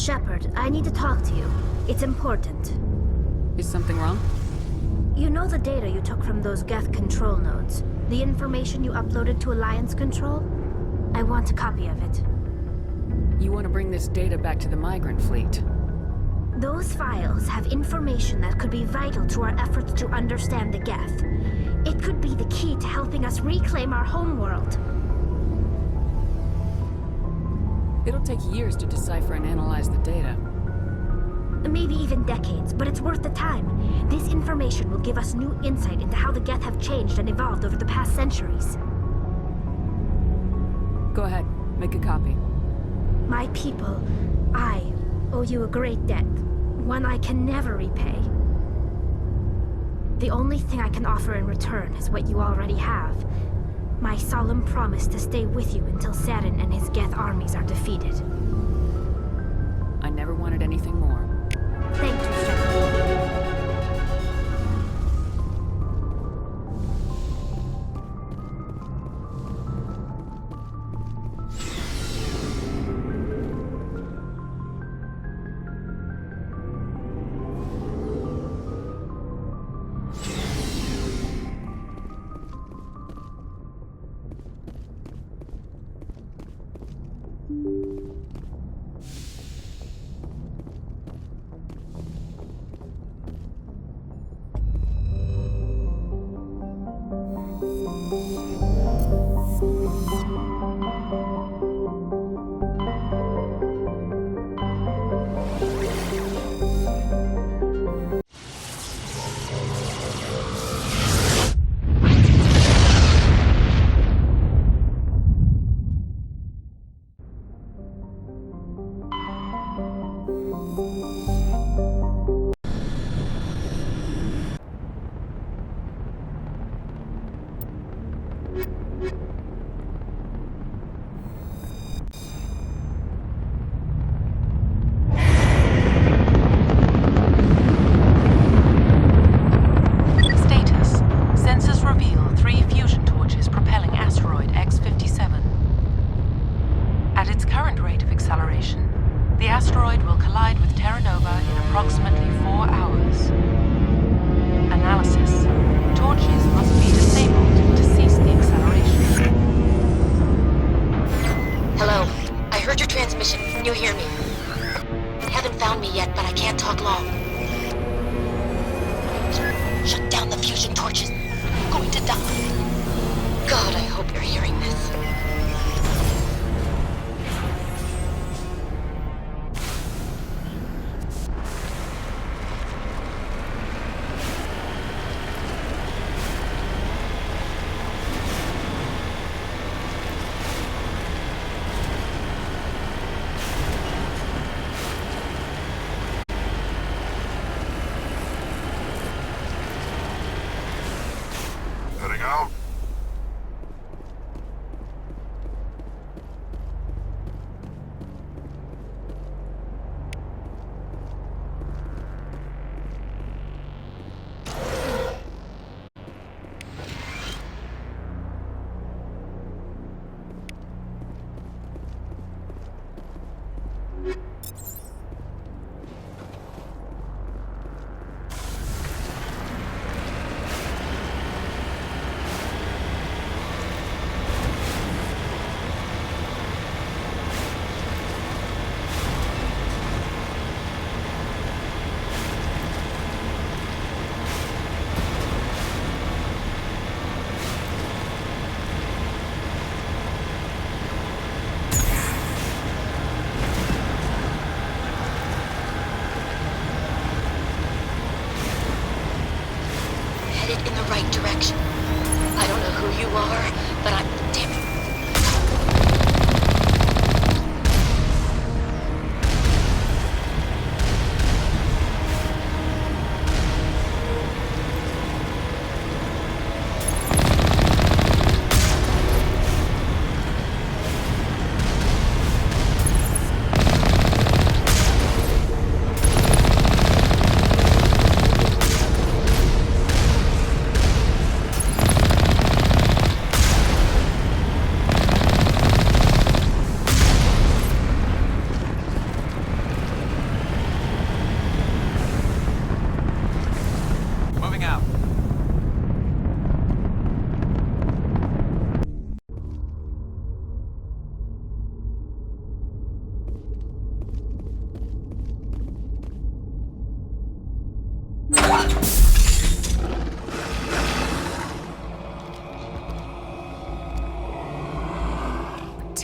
Shepard, I need to talk to you. It's important. Is something wrong? You know the data you took from those Geth control nodes? The information you uploaded to Alliance Control? I want a copy of it. You want to bring this data back to the migrant fleet? Those files have information that could be vital to our efforts to understand the Geth. It could be the key to helping us reclaim our homeworld. It'll take years to decipher and analyze the data. Maybe even decades, but it's worth the time. This information will give us new insight into how the Geth have changed and evolved over the past centuries. Go ahead, make a copy. My people, I owe you a great debt. One I can never repay. The only thing I can offer in return is what you already have. My solemn promise to stay with you until Saren and his Geth armies are defeated. I never wanted anything more. Thank you, Shepard.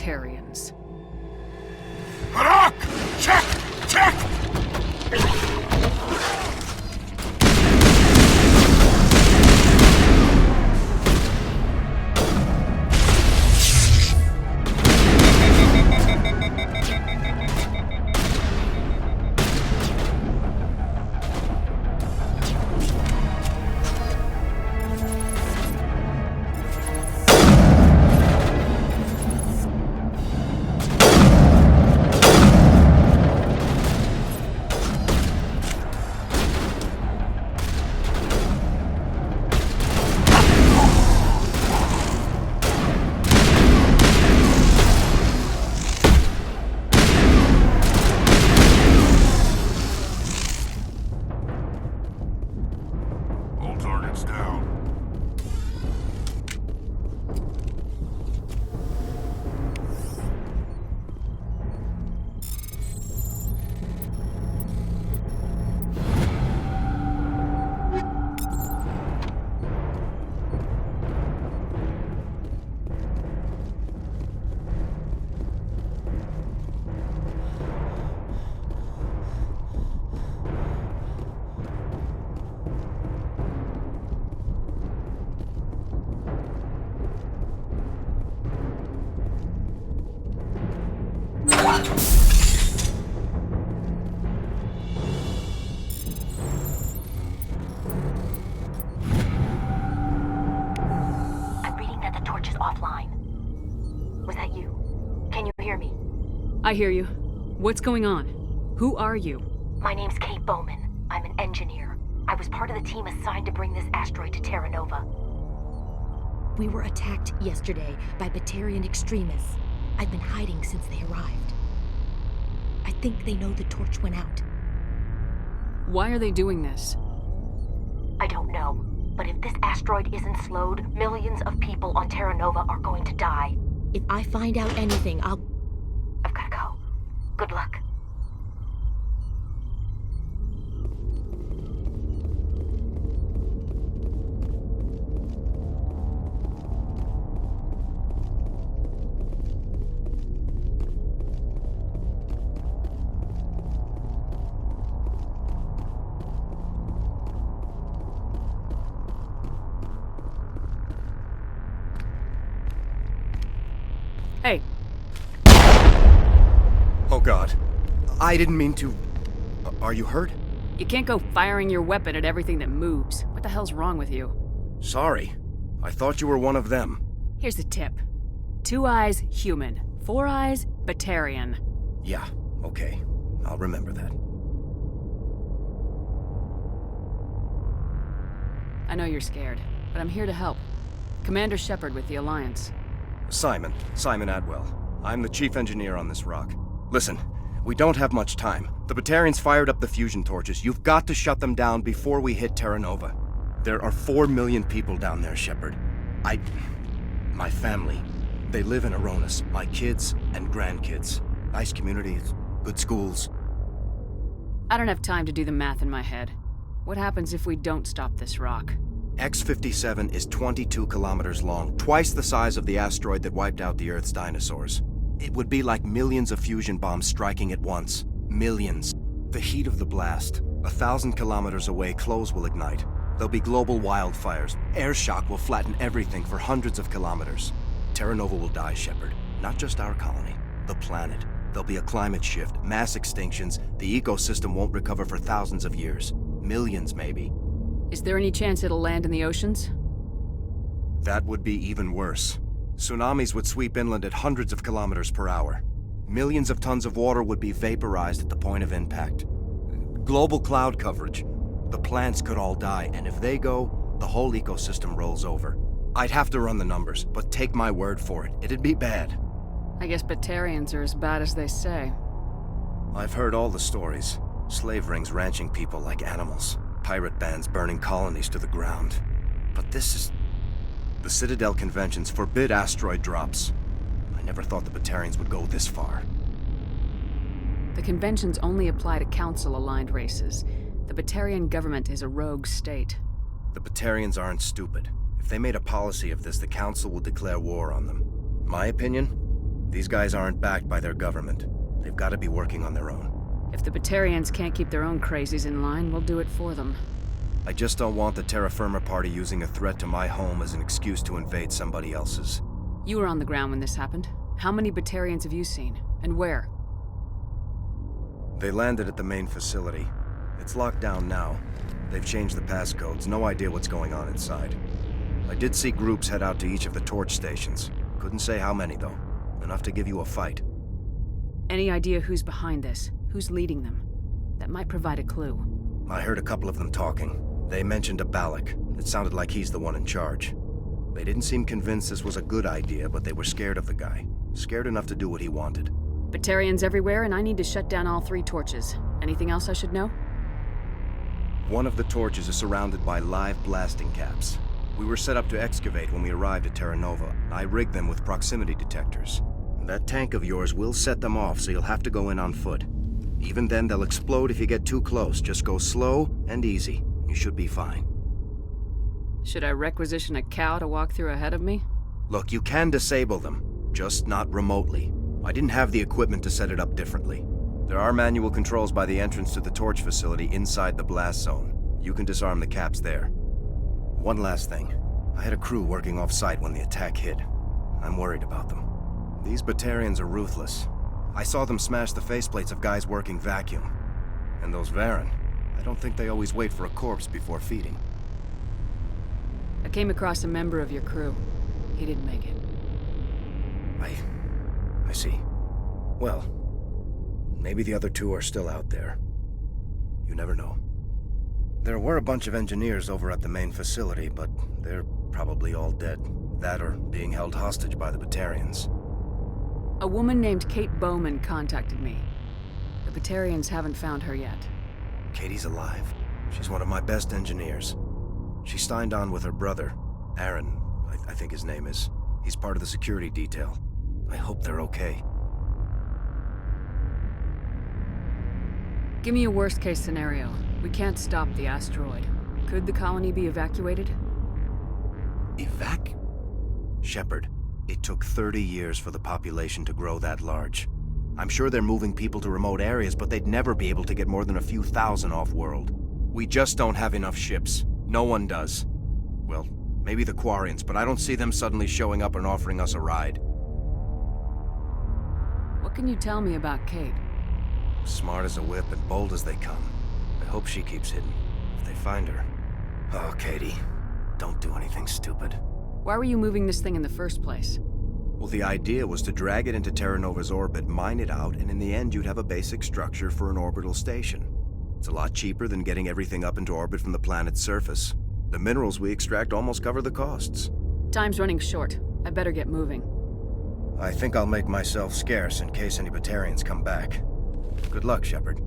Batarians. Harak! Check! Check! All targets down. I'm reading that the torch is offline. Was that you? Can you hear me? I hear you. What's going on? Who are you? My name's Kate Bowman. I'm an engineer. I was part of the team assigned to bring this asteroid to Terra Nova. We were attacked yesterday by Batarian extremists. I've been hiding since they arrived. I think they know the torch went out. Why are they doing this? I don't know, but if this asteroid isn't slowed, millions of people on Terra Nova are going to die. If I find out anything, I've gotta go. Good luck. Hey, Oh God. I didn't mean to... Are you hurt? you can't go firing your weapon at everything that moves. What the hell's wrong with you? Sorry. I thought you were one of them. Here's the tip. 2 eyes, human. 4 eyes, Batarian. Yeah, okay. I'll remember that. I know you're scared, but I'm here to help. Commander Shepard with the Alliance. Simon Atwell. I'm the chief engineer on this rock. Listen, we don't have much time. The Batarians fired up the fusion torches. You've got to shut them down before we hit Terra Nova. There are 4 million people down there, Shepard. My family, they live in Aronis. My kids and grandkids. Nice communities, good schools. I don't have time to do the math in my head. What happens if we don't stop this rock? X-57 is 22 kilometers long, twice the size of the asteroid that wiped out the Earth's dinosaurs. It would be like millions of fusion bombs striking at once. Millions. The heat of the blast. 1,000 kilometers away, clothes will ignite. There'll be global wildfires. Air shock will flatten everything for hundreds of kilometers. Terra Nova will die, Shepard. Not just our colony. The planet. There'll be a climate shift, mass extinctions. The ecosystem won't recover for thousands of years. Millions, maybe. Is there any chance it'll land in the oceans? That would be even worse. Tsunamis would sweep inland at hundreds of kilometers per hour. Millions of tons of water would be vaporized at the point of impact. Global cloud coverage. The plants could all die, and if they go, the whole ecosystem rolls over. I'd have to run the numbers, but take my word for it. It'd be bad. I guess Batarians are as bad as they say. I've heard all the stories. Slave rings ranching people like animals. Pirate bands burning colonies to the ground. But this is... The Citadel conventions forbid asteroid drops. I never thought the Batarians would go this far. The conventions only apply to Council-aligned races. The Batarian government is a rogue state. The Batarians aren't stupid. If they made a policy of this, the Council would declare war on them. My opinion? These guys aren't backed by their government. They've got to be working on their own. If the Batarians can't keep their own crazies in line, we'll do it for them. I just don't want the Terra Firma Party using a threat to my home as an excuse to invade somebody else's. You were on the ground when this happened. How many Batarians have you seen? And where? They landed at the main facility. It's locked down now. They've changed the passcodes. No idea what's going on inside. I did see groups head out to each of the torch stations. Couldn't say how many, though. Enough to give you a fight. Any idea who's behind this? Who's leading them? That might provide a clue. I heard a couple of them talking. They mentioned a Balak. It sounded like he's the one in charge. They didn't seem convinced this was a good idea, but they were scared of the guy. Scared enough to do what he wanted. Batarians everywhere, and I need to shut down all 3 torches. Anything else I should know? One of the torches is surrounded by live blasting caps. We were set up to excavate when we arrived at Terra Nova. I rigged them with proximity detectors. That tank of yours will set them off, so you'll have to go in on foot. Even then, they'll explode if you get too close. Just go slow and easy. You should be fine. Should I requisition a cow to walk through ahead of me? Look, you can disable them, just not remotely. I didn't have the equipment to set it up differently. There are manual controls by the entrance to the torch facility inside the blast zone. You can disarm the caps there. One last thing. I had a crew working off-site when the attack hit. I'm worried about them. These Batarians are ruthless. I saw them smash the faceplates of guys working vacuum. And those Varren, I don't think they always wait for a corpse before feeding. I came across a member of your crew. He didn't make it. I see. Well, maybe the other 2 are still out there. You never know. There were a bunch of engineers over at the main facility, but they're probably all dead. That or being held hostage by the Batarians. A woman named Kate Bowman contacted me. The Batarians haven't found her yet. Katie's alive. She's one of my best engineers. She signed on with her brother, Aaron, I think his name is. He's part of the security detail. I hope they're okay. Give me a worst-case scenario. We can't stop the asteroid. Could the colony be evacuated? Shepard, it took 30 years for the population to grow that large. I'm sure they're moving people to remote areas, but they'd never be able to get more than a few thousand off-world. We just don't have enough ships. No one does. Well, maybe the Quarians, but I don't see them suddenly showing up and offering us a ride. What can you tell me about Kate? Smart as a whip and bold as they come. I hope she keeps hidden. If they find her... Oh, Katie. Don't do anything stupid. Why were you moving this thing in the first place? Well, the idea was to drag it into Terra Nova's orbit, mine it out, and in the end you'd have a basic structure for an orbital station. It's a lot cheaper than getting everything up into orbit from the planet's surface. The minerals we extract almost cover the costs. Time's running short. I better get moving. I think I'll make myself scarce in case any Batarians come back. Good luck, Shepard.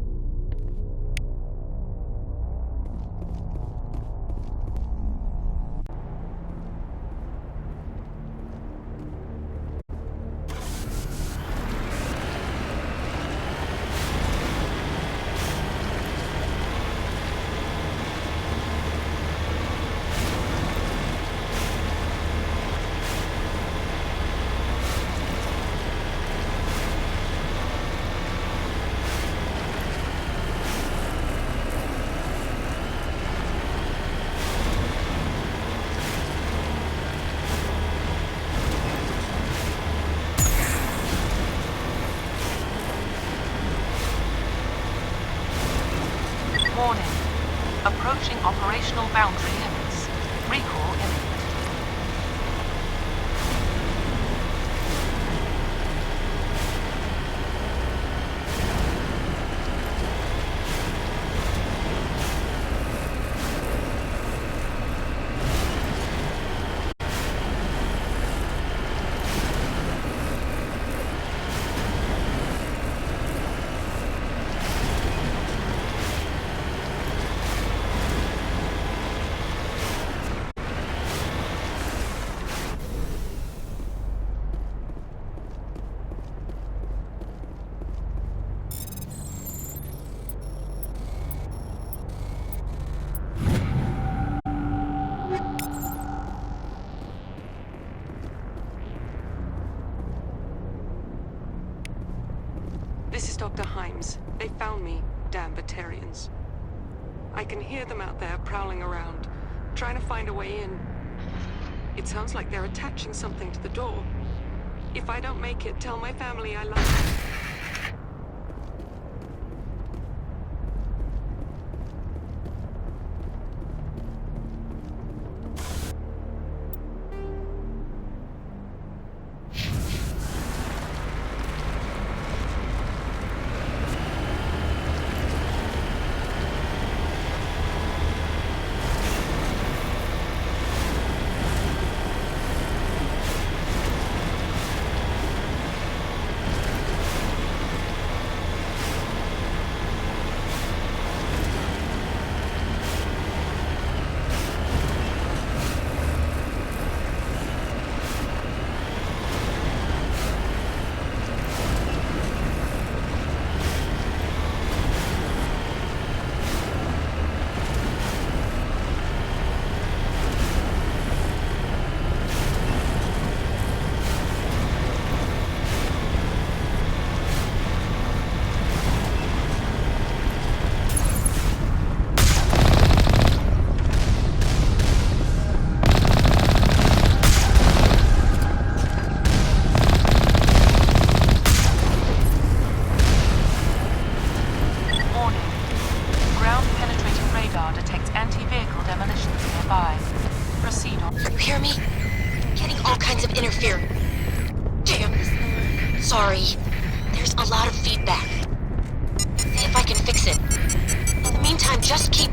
This is Dr. Himes. They found me, damn Batarians. I can hear them out there prowling around, trying to find a way in. It sounds like they're attaching something to the door. If I don't make it, tell my family I love them. You hear me? Getting all kinds of interference. Damn. Sorry. There's a lot of feedback. See if I can fix it. In the meantime, just keep...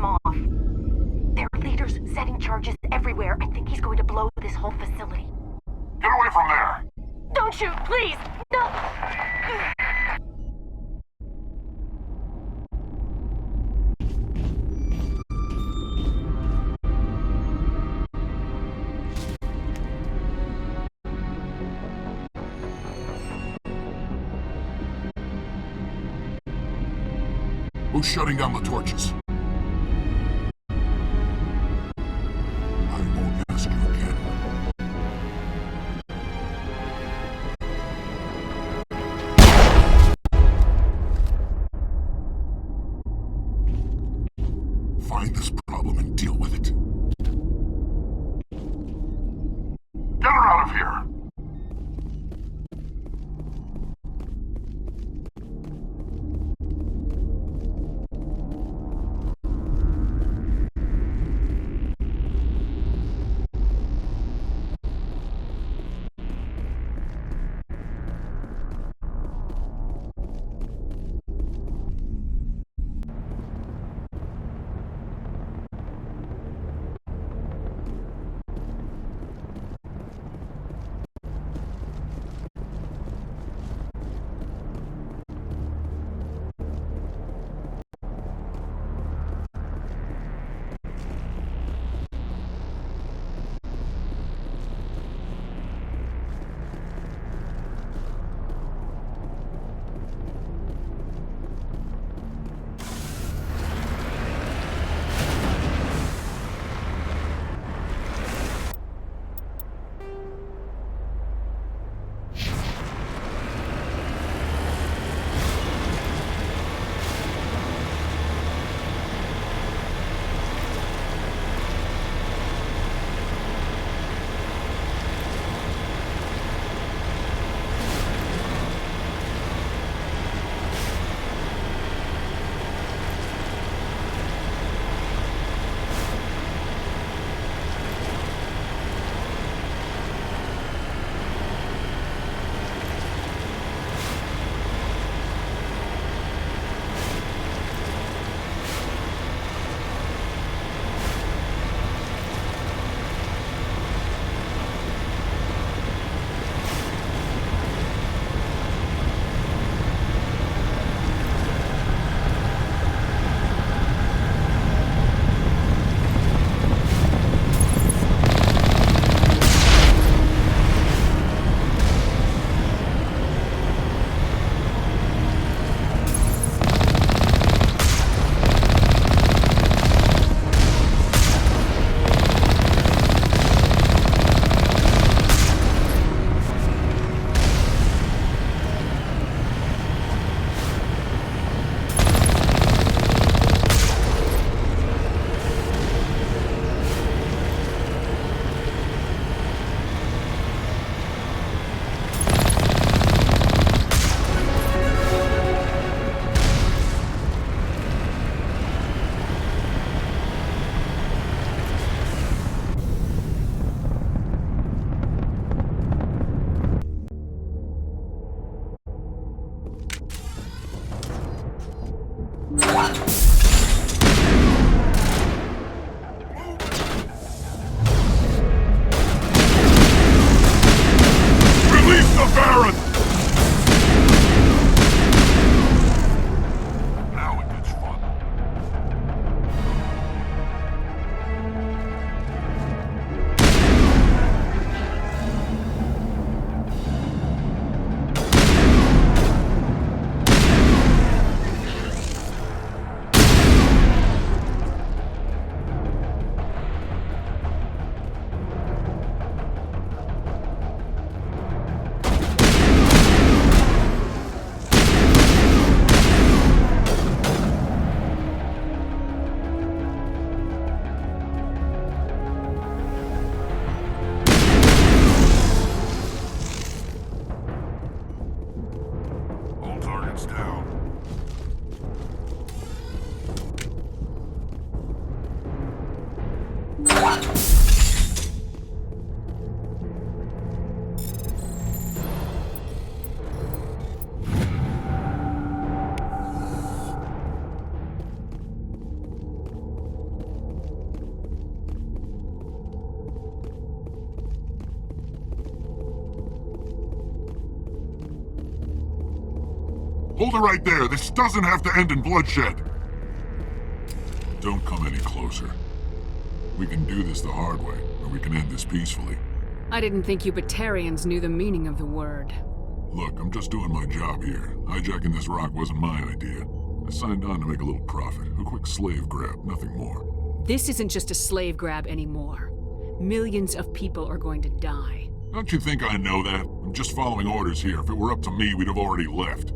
them off. There are leaders setting charges everywhere. I think he's going to blow this whole facility. Get away from there! Don't shoot, please! No! Who's shutting down the torches? I won't ask you again. Find this problem and deal with it. Get her out of here! Hold it right there. This doesn't have to end in bloodshed. Don't come any closer. We can do this the hard way, or we can end this peacefully. I didn't think you Batarians knew the meaning of the word. Look, I'm just doing my job here. Hijacking this rock wasn't my idea. I signed on to make a little profit. A quick slave grab, nothing more. This isn't just a slave grab anymore. Millions of people are going to die. Don't you think I know that? I'm just following orders here. If it were up to me, we'd have already left.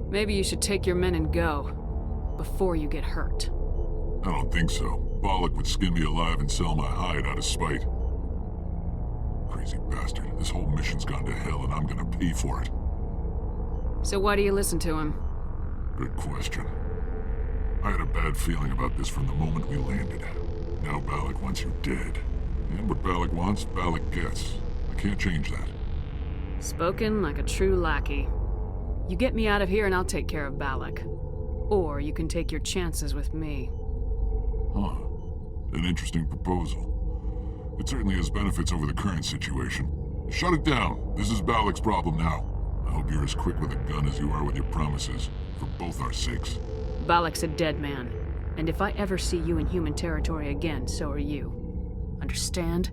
Maybe you should take your men and go. Before you get hurt. I don't think so. Bollock would skin me alive and sell my hide out of spite. Crazy bastard. This whole mission's gone to hell and I'm gonna pay for it. So why do you listen to him? Good question. I had a bad feeling about this from the moment we landed. Now Balak wants you dead. And what Balak wants, Balak gets. I can't change that. Spoken like a true lackey. You get me out of here and I'll take care of Balak. Or you can take your chances with me. Huh. An interesting proposal. It certainly has benefits over the current situation. Shut it down. This is Balak's problem now. I hope you're as quick with a gun as you are with your promises. For both our sakes. Balak's a dead man. And if I ever see you in human territory again, so are you. Understand?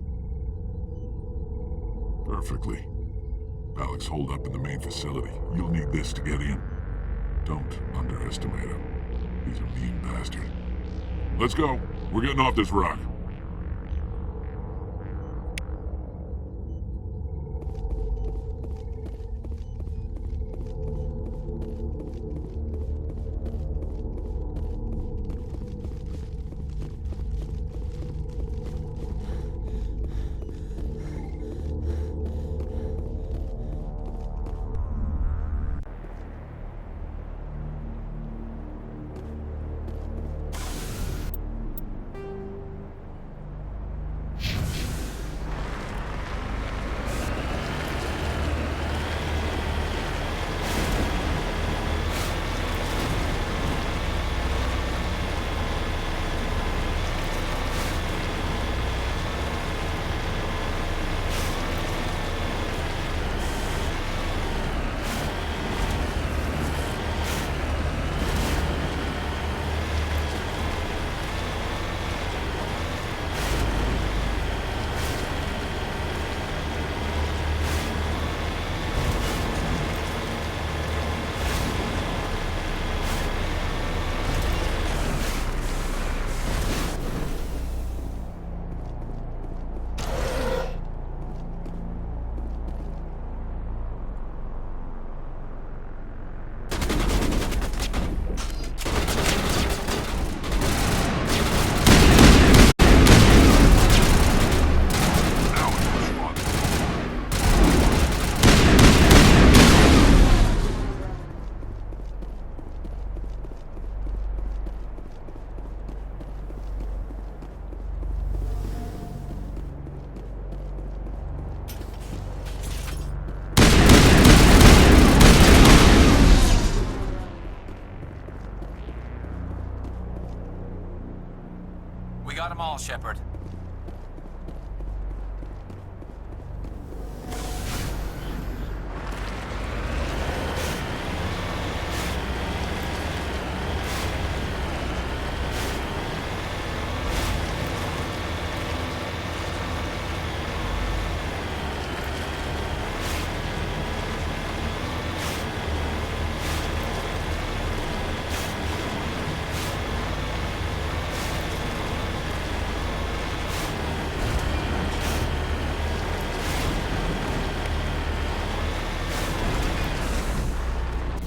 Perfectly. Balak's holed up in the main facility. You'll need this to get in. Don't underestimate him. He's a mean bastard. Let's go. We're getting off this rock. We got them all, Shepard.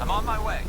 I'm on my way.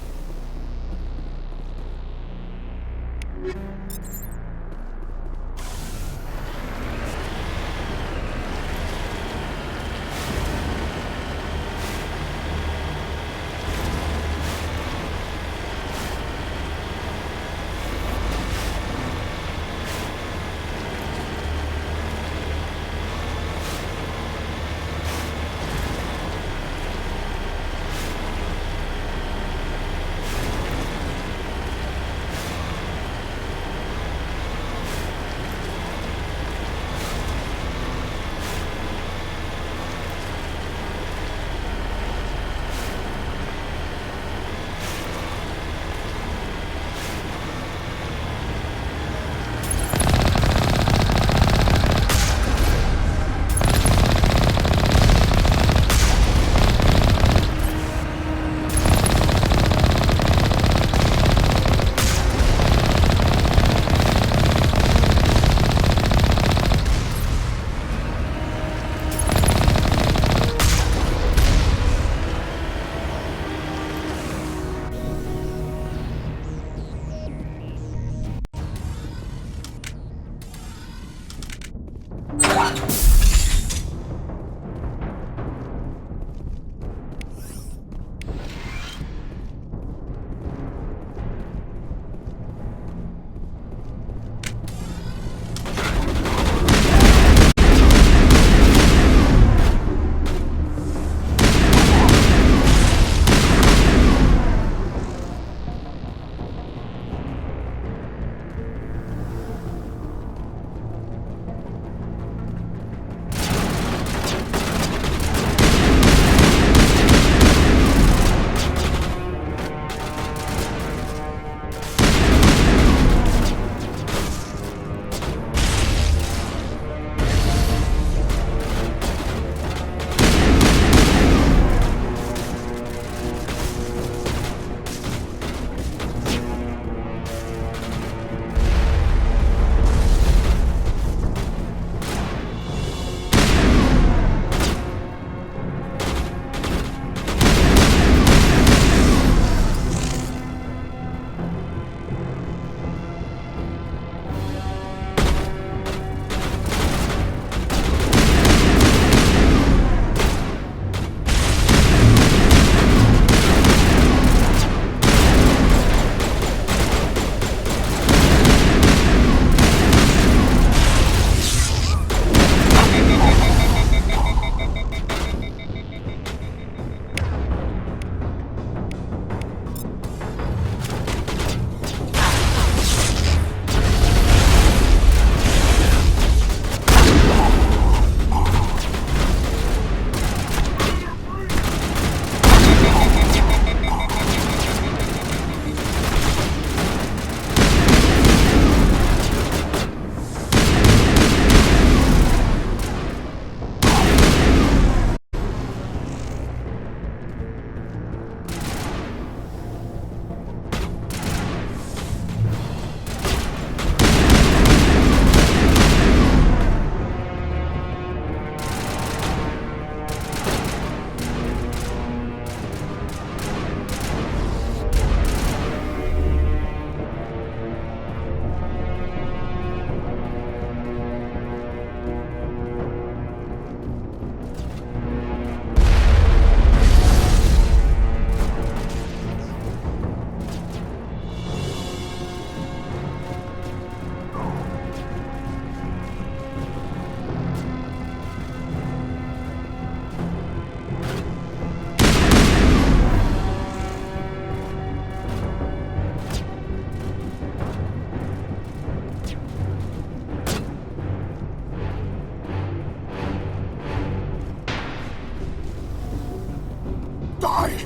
Die!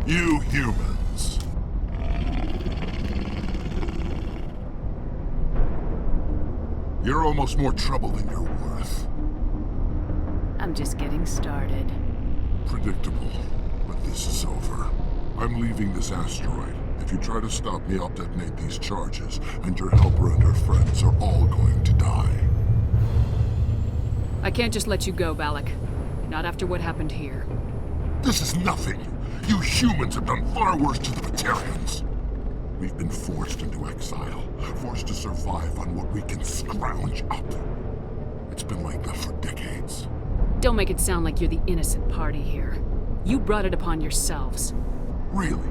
You humans. You're almost more trouble than you're worth. I'm just getting started. Predictable, but this is over. I'm leaving this asteroid. If you try to stop me, I'll detonate these charges, and your helper and her friends are all going to die. I can't just let you go, Balak. Not after what happened here. This is nothing. You humans have done far worse to the Batarians. We've been forced into exile, forced to survive on what we can scrounge up. It's been like that for decades. Don't make it sound like you're the innocent party here. You brought it upon yourselves. Really?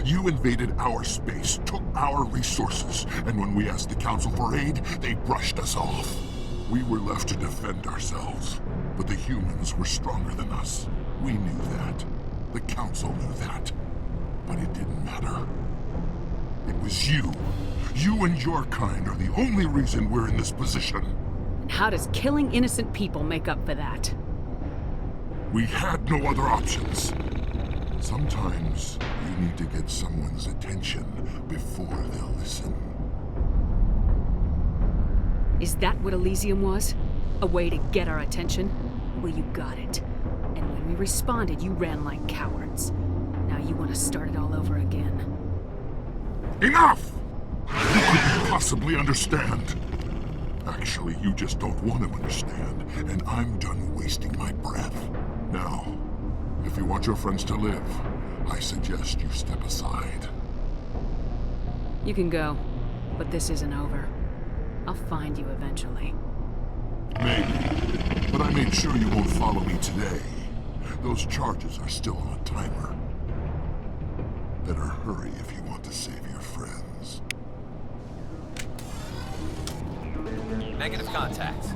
You invaded our space, took our resources, and when we asked the Council for aid, they brushed us off. We were left to defend ourselves, but the humans were stronger than us. We knew that. The Council knew that. But it didn't matter. It was you. You and your kind are the only reason we're in this position. And how does killing innocent people make up for that? We had no other options. Sometimes you need to get someone's attention before they'll listen. Is that what Elysium was? A way to get our attention? Well, you got it. And when we responded, you ran like cowards. Now you want to start it all over again. Enough! You couldn't possibly understand. Actually, you just don't want to understand, and I'm done wasting my breath. Now, if you want your friends to live, I suggest you step aside. You can go, but this isn't over. I'll find you eventually. Maybe. But I made sure you won't follow me today. Those charges are still on a timer. Better hurry if you want to save your friends. Negative contact.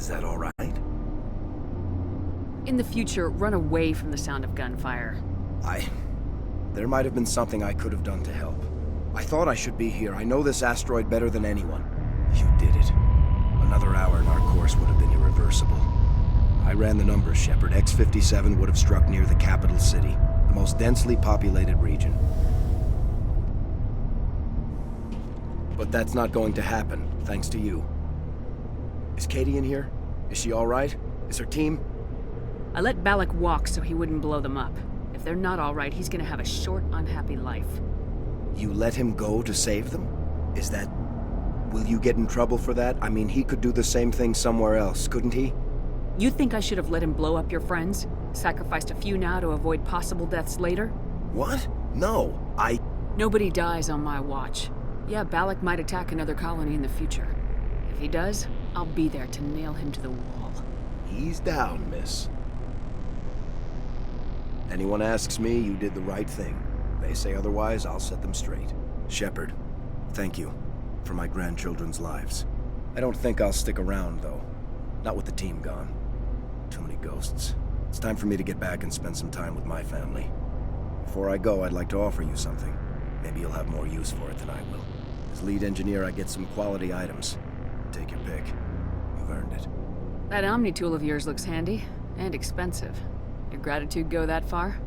Is that all right? In the future, run away from the sound of gunfire. There might have been something I could have done to help. I thought I should be here. I know this asteroid better than anyone. You did it. Another hour and our course would have been irreversible. I ran the numbers, Shepard. X-57 would have struck near the capital city, the most densely populated region. But that's not going to happen, thanks to you. Is Katie in here? Is she all right? Is her team? I let Balak walk so he wouldn't blow them up. If they're not all right, he's gonna have a short, unhappy life. You let him go to save them? Is that... Will you get in trouble for that? I mean, he could do the same thing somewhere else, couldn't he? You think I should have let him blow up your friends? Sacrificed a few now to avoid possible deaths later? What? No, Nobody dies on my watch. Yeah, Balak might attack another colony in the future. If he does, I'll be there to nail him to the wall. He's down, miss. Anyone asks me, you did the right thing. They say otherwise, I'll set them straight. Shepard, thank you for my grandchildren's lives. I don't think I'll stick around, though. Not with the team gone. Too many ghosts. It's time for me to get back and spend some time with my family. Before I go, I'd like to offer you something. Maybe you'll have more use for it than I will. As lead engineer, I get some quality items. Take your pick. You've earned it. That Omni tool of yours looks handy and expensive. Your gratitude go that far?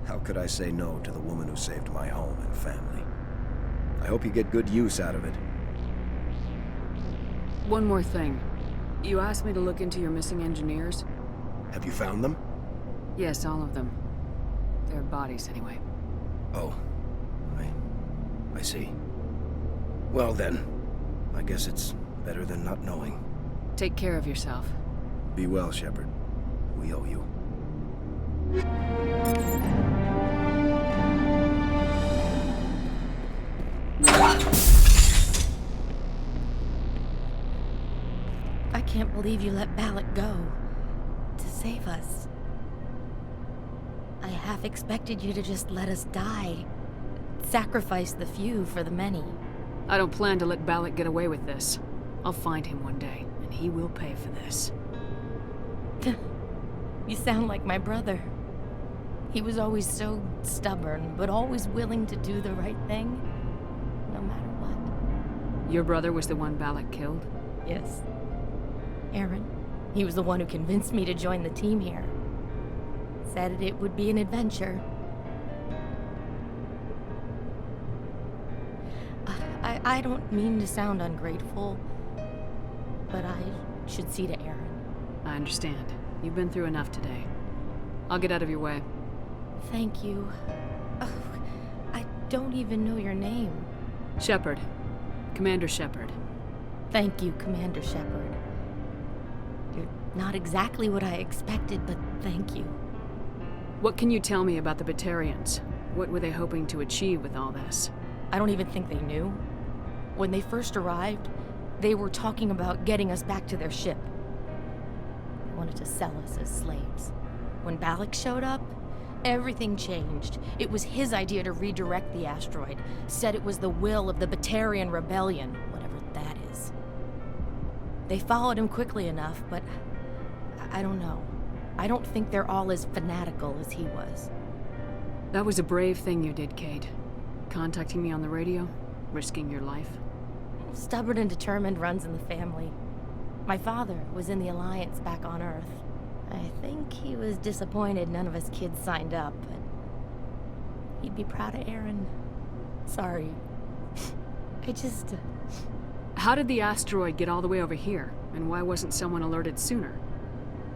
How could I say no to the woman who saved my home and family? I hope you get good use out of it. One more thing. You asked me to look into your missing engineers? Have you found them? Yes, all of them. Their bodies, anyway. Oh. I see. Well then, I guess it's better than not knowing. Take care of yourself. Be well, Shepard. We owe you. I can't believe you let Balak go. To save us. I half expected you to just let us die. Sacrifice the few for the many. I don't plan to let Balak get away with this. I'll find him one day, and he will pay for this. You sound like my brother. He was always so stubborn, but always willing to do the right thing, no matter what. Your brother was the one Balak killed? Yes. Aaron. He was the one who convinced me to join the team here. Said it would be an adventure. I don't mean to sound ungrateful, but I should see to Aaron. I understand. You've been through enough today. I'll get out of your way. Thank you. Oh, I don't even know your name. Shepard. Commander Shepard. Thank you, Commander Shepard. You're not exactly what I expected, but thank you. What can you tell me about the Batarians? What were they hoping to achieve with all this? I don't even think they knew. When they first arrived, they were talking about getting us back to their ship. They wanted to sell us as slaves. When Balak showed up, everything changed. It was his idea to redirect the asteroid. Said it was the will of the Batarian Rebellion, whatever that is. They followed him quickly enough, but I don't know. I don't think they're all as fanatical as he was. That was a brave thing you did, Kate. Contacting me on the radio, risking your life. Stubborn and determined runs in the family. My father was in the Alliance back on Earth. I think he was disappointed none of us kids signed up, but he'd be proud of Aaron. Sorry. I just... How did the asteroid get all the way over here, and why wasn't someone alerted sooner?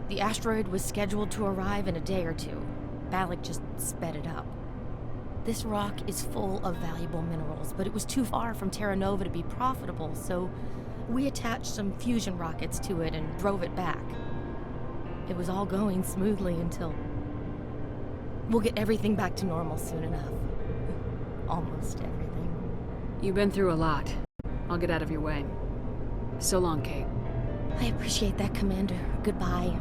The asteroid was scheduled to arrive in a day or two. Balak just sped it up. This rock is full of valuable minerals, but it was too far from Terra Nova to be profitable, so we attached some fusion rockets to it and drove it back. It was all going smoothly until... We'll get everything back to normal soon enough. Almost everything. You've been through a lot. I'll get out of your way. So long, Kate. I appreciate that, Commander. Goodbye.